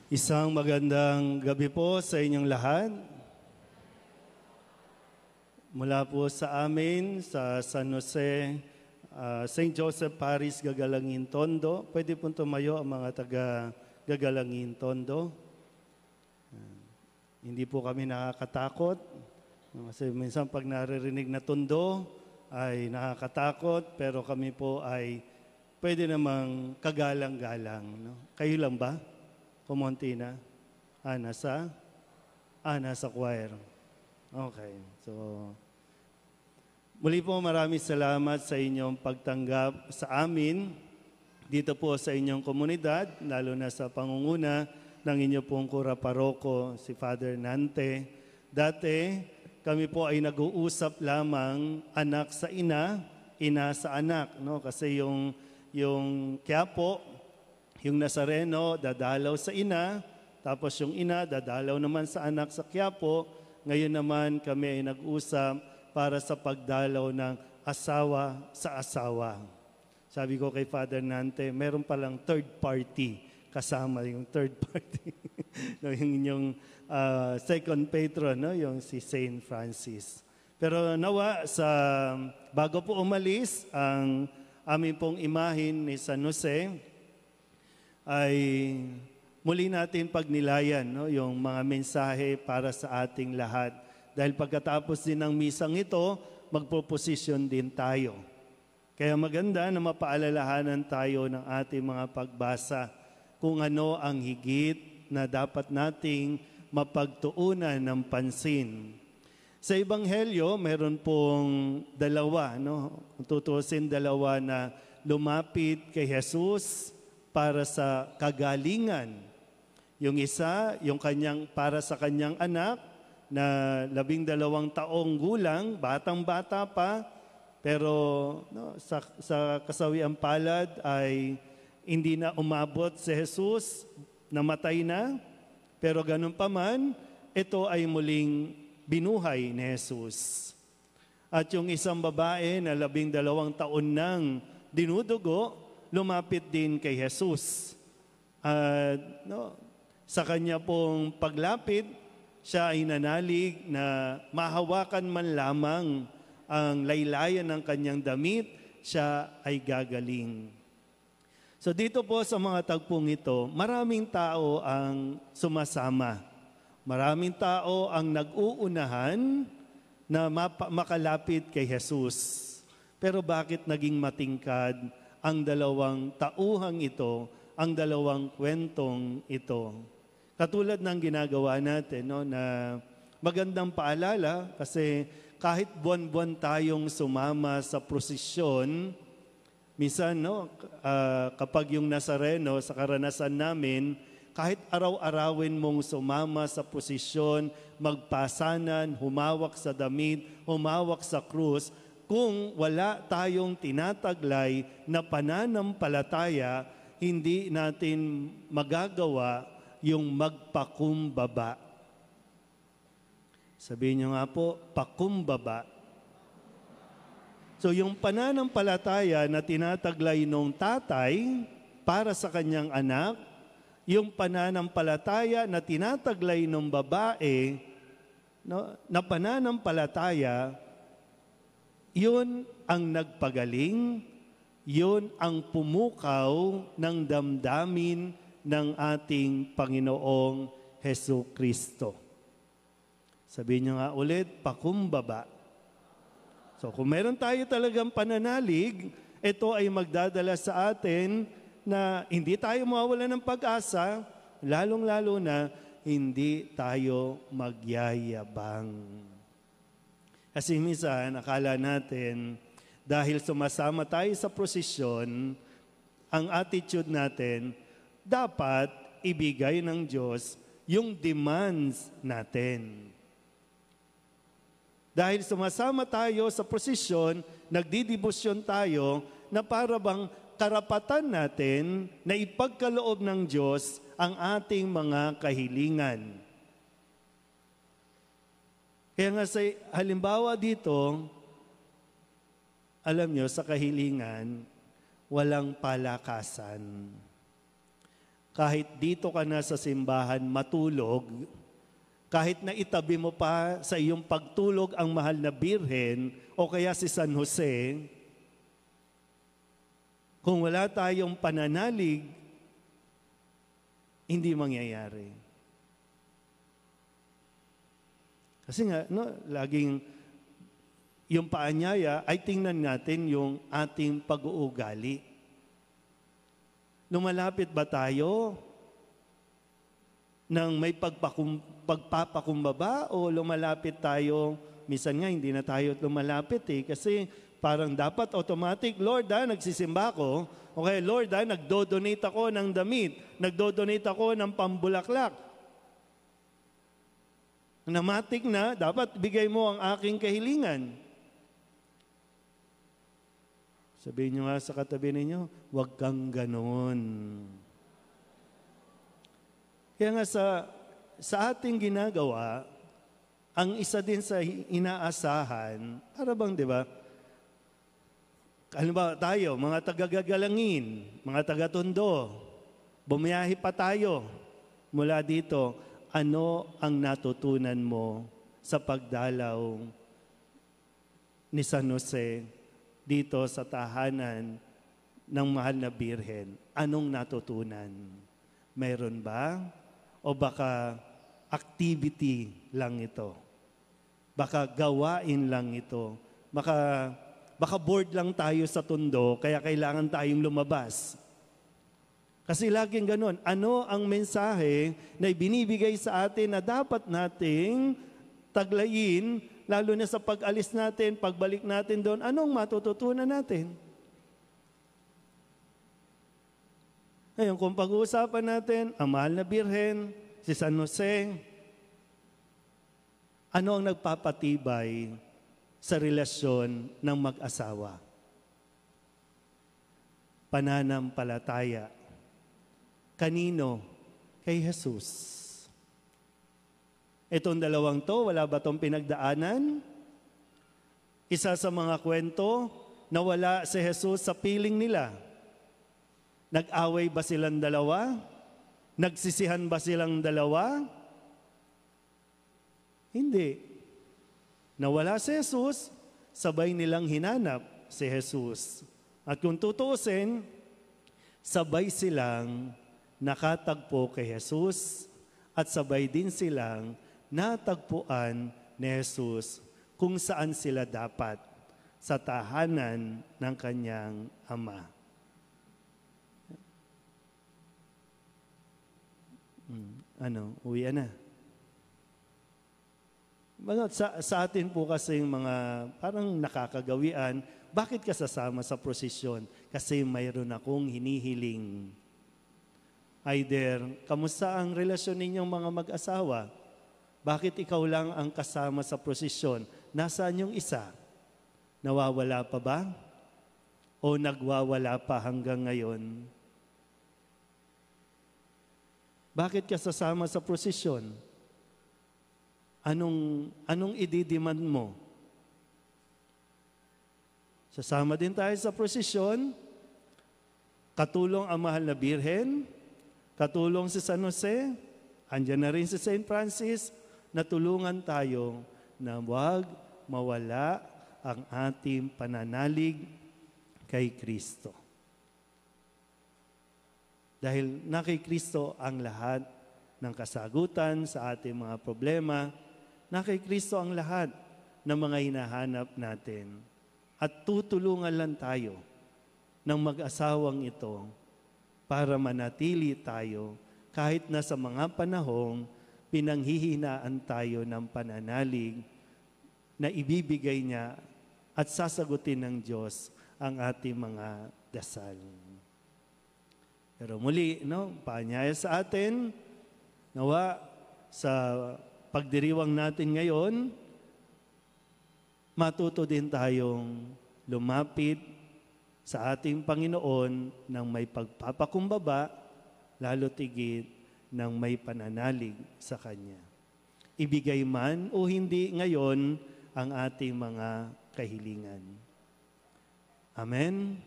Isang magandang gabi po sa inyong lahat. Mula po sa amin, sa San Jose, St. Joseph Parish, Gagalangin, Tondo. Pwede po tumayo ang mga taga Gagalangin, Tondo. Hindi po kami nakakatakot. Kasi minsan pag naririnig na Tondo ay nakakatakot, pero kami po ay pwede namang kagalang-galang. No? Kayo lang ba? Kumonti na? Nasa choir. Okay. So, muli po maraming salamat sa inyong pagtanggap sa amin dito po sa inyong komunidad, lalo na sa pangunguna ng inyo pong kura paroko, si Father Nante. Dati, kami po ay nag-uusap lamang anak sa ina, ina sa anak. No? Kasi yung Quiapo, yung Nazareno, dadalaw sa ina, tapos yung ina, dadalaw naman sa anak sa Quiapo. Ngayon naman kami ay nag-usap para sa pagdalaw ng asawa sa asawa. Sabi ko kay Father Nante, meron palang third party kasama yung third party. No, yung inyong second patron, no? Yung si Saint Francis. Pero nawa, bago po umalis, ang aming pong imahin ni San Jose, ay muli natin pagnilayan, no, yung mga mensahe para sa ating lahat. Dahil pagkatapos din ng misang ito, magproposisyon din tayo. Kaya maganda na mapaalalahanan tayo ng ating mga pagbasa kung ano ang higit na dapat nating mapagtuunan ng pansin. Sa Ebanghelyo, meron pong dalawa, no? Kung tutusin, dalawa na lumapit kay Jesus para sa kagalingan. Yung isa, para sa kanyang anak na 12 taong gulang, batang-bata pa, pero no, sa kasawiang palad ay hindi na umabot si Jesus, namatay na, pero ganun pa man, ito ay muling binuhay ni Jesus. At yung isang babae na 12 taon nang dinudugo, lumapit din kay Jesus. Sa kanya pong paglapit, siya ay nanalig na mahawakan man lamang ang laylayan ng kanyang damit, siya ay gagaling. So dito po sa mga tagpong ito, maraming tao ang sumasama. Maraming tao ang nag-uunahan na makalapit kay Jesus. Pero bakit naging matingkad ang dalawang tauhang ito, ang dalawang kwentong ito? Katulad ng ginagawa natin, no, na magandang paalala kasi kahit buwan-buwan tayong sumama sa prosesyon, minsan, no, kapag yung Nazareno, sa karanasan namin, kahit araw-arawin mong sumama sa prosesyon, magpasanan, humawak sa damit, humawak sa krus, kung wala tayong tinataglay na pananampalataya, hindi natin magagawa yung magpakumbaba. Sabihin nyo nga po, pakumbaba. So yung pananampalataya na tinataglay nung tatay para sa kanyang anak, yung pananampalataya na tinataglay nung babae, no, na pananampalataya, yun ang nagpagaling, yun ang pumukaw ng damdamin ng ating Panginoong Hesukristo. Sabihin niyo nga ulit, pakumbaba. So kung meron tayo talagang pananalig, ito ay magdadala sa atin na hindi tayo mawawala ng pag-asa, lalong-lalo na hindi tayo magyayabang. Kasi minsan, akala natin, dahil sumasama tayo sa prosesyon, ang attitude natin, dapat ibigay ng Diyos yung demands natin. Dahil sumasama tayo sa prosesyon, nagdidibusyon tayo na para bang karapatan natin na ipagkaloob ng Diyos ang ating mga kahilingan. Kaya nga sa halimbawa dito, alam nyo, sa kahilingan, walang palakasan. kahit dito ka na sa simbahan matulog, kahit na itabi mo pa sa iyong pagtulog ang mahal na Birhen o kaya si San Jose, kung wala tayong pananalig, hindi mangyayari. Kasi nga, laging yung paanyaya ay tingnan natin yung ating pag-uugali. Lumalapit ba tayo ng may pagpapakumbaba o lumalapit tayo, minsan nga hindi na tayo lumalapit kasi parang dapat automatic, Lord nagsisimba ako, okay Lord nagdo-donate ako ng damit, nagdo-donate ako ng pambulaklak. Namatik na, dapat bigay mo ang aking kahilingan. Sabihin nyo nga sa katabi ninyo, huwag kang ganon. Kaya nga sa ating ginagawa, ang isa din sa inaasahan, para bang, di ba? Halimbawa tayo, mga tagagagalangin, mga tagatondo, bumiyahe pa tayo mula dito, ano ang natutunan mo sa pagdalaw ni San Jose dito sa tahanan ng mahal na Birhen? Anong natutunan? Mayroon ba? O baka activity lang ito? Baka gawain lang ito? Baka bored lang tayo sa tondo, kaya kailangan tayong lumabas. Kasi laging ganun, ano ang mensahe na ibinibigay sa atin na dapat nating taglayin, lalo na sa pag-alis natin, pagbalik natin doon, anong matututunan natin? Ngayon, kung pag-uusapan natin, ang mahal na Birhen, si San Jose, ano ang nagpapatibay sa relasyon ng mag-asawa? Pananampalataya. Kanino? Kay Jesus. Itong dalawang to, wala ba itong pinagdaanan? Isa sa mga kwento na wala si Jesus sa piling nila. Nag-away ba silang dalawa? Nagsisihan ba silang dalawa? Hindi. Nawala si Jesus, sabay nilang hinanap si Jesus. At kung tutuusin, sabay silang nakatagpo kay Jesus at sabay din silang natagpuan ni Jesus kung saan sila dapat, sa tahanan ng kanyang Ama. Uwi na. Sa atin po kasi mga parang nakakagawian, bakit ka sasama sa prosesyon? Kasi mayroon akong hinihiling. Either, kamusta ang relasyon ninyong mga mag-asawa? Bakit ikaw lang ang kasama sa prosesyon? Nasaan yung isa? Nawawala pa ba? O nagwawala pa hanggang ngayon? Bakit ka sasama sa prosesyon? Anong ididemand mo? Sasama din tayo sa prosesyon, katulong ang mahal na Birhen, katulong si San Jose, andyan na rin si St. Francis, na tulungan tayo na huwag mawala ang ating pananalig kay Kristo. Dahil na kay Kristo ang lahat ng kasagutan sa ating mga problema, na kay Kristo ang lahat ng mga hinahanap natin. At tutulungan lang tayo ng mag-asawang ito para manatili tayo kahit na sa mga panahong pinanghihinaan tayo ng pananalig na ibibigay niya at sasagutin ng Diyos ang ating mga dasal. Pero muli, paanyaya sa atin, nawa sa pagdiriwang natin ngayon, matuto din tayong lumapit sa ating Panginoon ng may pagpapakumbaba, lalo tigit ng may pananalig sa Kanya. Ibigay man o hindi ngayon ang ating mga kahilingan. Amen.